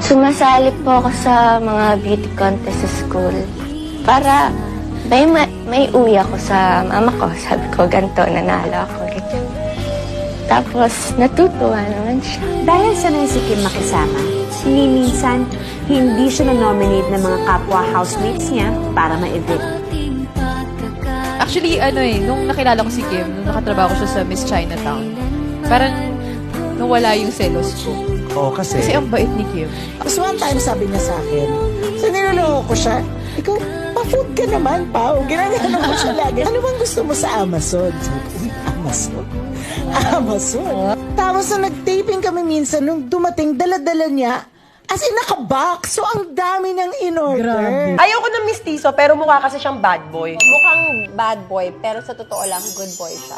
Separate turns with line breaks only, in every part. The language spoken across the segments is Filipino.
Sumasali po ako sa mga beauty contest sa school para may uwi ako sa mama ko. Sabi ko, ganito, nanalo ako. Ganyan. Tapos, natutuwa naman siya.
Dahil sanay si Kim makisama, minsan hindi siya na-nominate ng mga kapwa housemates niya para ma-evict.
Actually, nung nakilala ko si Kim, nung nakatrabaho ko siya sa Miss Chinatown, parang nawala yung selos ko.
Oo, kasi
Kasi ang bait ni Kim.
Tapos one time sabi niya sa akin, so niloloko ko siya, ikaw, pa-food ka naman, Pao. Ginagano mo siya lagi. Ano bang gusto mo sa Amazon? Sabi ko, uy, Amazon? Amazon? Tapos na nag-taping kami minsan, nung dumating, dala-dala niya, as in naka-box. So, ang dami niyang in-order.
Ayoko ng mistiso, pero mukha kasi siyang bad boy.
Mukhang bad boy, pero sa totoo lang, good boy siya.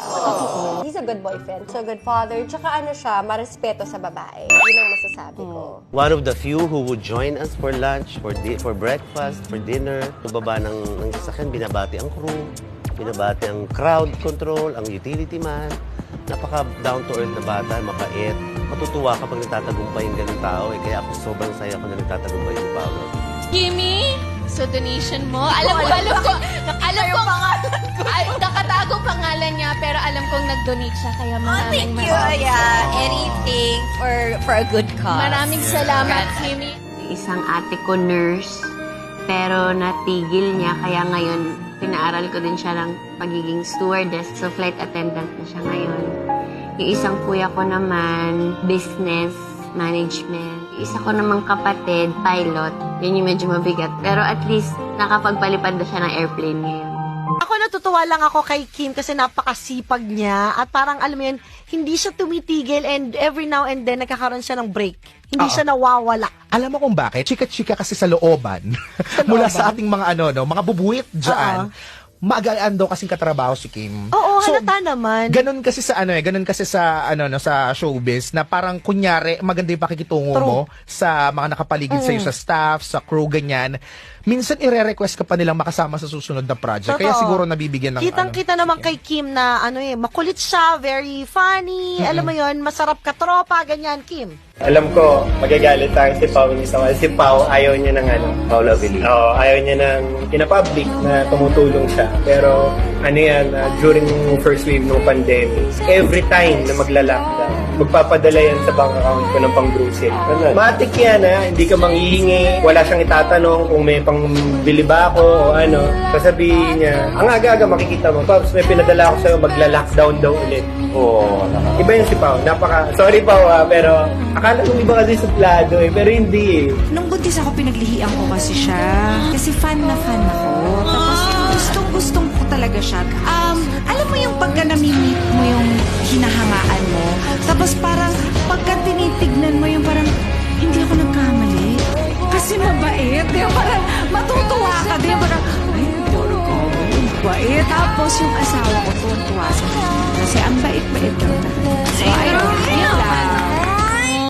He's a good boyfriend, so good father. Tsaka ano siya, marespeto sa babae. Yun ang masasabi ko.
One of the few who would join us for lunch, for breakfast, for dinner. Baba ng sasakyan, binabati ang crew, binabati ang crowd control, ang utility man. Napaka down-to-earth na bata, mapait. Matutuwa kapag nagtatagumpay yung ganung tao. Kaya ako sobrang saya ko na nagtatagumpay yung Paolo.
Kimi, so donation mo. Alam ko, nakatago pangalan niya, pero alam kong nag-donate siya, kaya maraming
Anything for a good cause.
Maraming salamat, Kimi.
Isang ate ko nurse, pero natigil niya, kaya ngayon pinaaral ko din siya ng pagiging stewardess, so flight attendant na siya ngayon. Yung isang kuya ko naman, business management. Yung isa ko namang kapatid, pilot. Yun yung medyo mabigat. Pero at least, nakapagpalipad na siya ng airplane ngayon.
Ako natutuwa lang ako kay Kim kasi napakasipag niya at parang alam mo yun, hindi siya tumitigil and every now and then nagkakaroon siya ng break. Hindi siya nawawala.
alam mo kung bakit? Chika-chika kasi sa looban. Mula sa ating mga mga bubuwit dyan. Maagaan daw kasing katrabaho si Kim.
Oo, halata naman.
Ganun kasi sa ganun kasi sa sa showbiz na parang kunyari maganda yung pakikitungo mo sa mga nakapaligid sa iyo, sa staff, sa crew, ganyan. Minsan ire-request ka pa nilang makasama sa susunod na project. Kaya siguro nabibigyan ng
Kitang-kita naman kay Kim na makulit siya, very funny, alam mo yon, masarap katropa, ganyan, Kim.
Alam ko, magagalit tayo si Pao minsan. Si Pao, ayaw niya ng
Paolo Avellino.
ayaw niya ng pinapublic na tumutulong siya. Pero during first wave ng pandemic, every time na magla-lockdown, magpapadala yan sa bank account ko ng pang-grocery. Matik yan hindi ka manghihingi, wala siyang itatanong kung may pangbili ba ako o ano. Sasabihin niya, ang aga-aga makikita mo, Pops, may pinadala ako sa'yo, magla-lockdown daw ulit. Iba yun si Pao. Sorry Pao pero akala ko iba kasi suplado pero hindi
Nung buntis ako, pinaglihian ko kasi siya. Kasi fan na fan ako. Tapos gustong-gustong ko talaga siya. Alam mo yung pagka nami-meet mo yung hinahangaan mo. Tapos parang pagka tinitignan mo yung parang hindi ako nagkamali. Kasi mabait. Di ba? Parang matutuwa ka. Di ba? Parang, ay, mabait. Tapos yung asawa ko tuwa sa kanya. Kasi ang bait-bait daw na. So, ayun.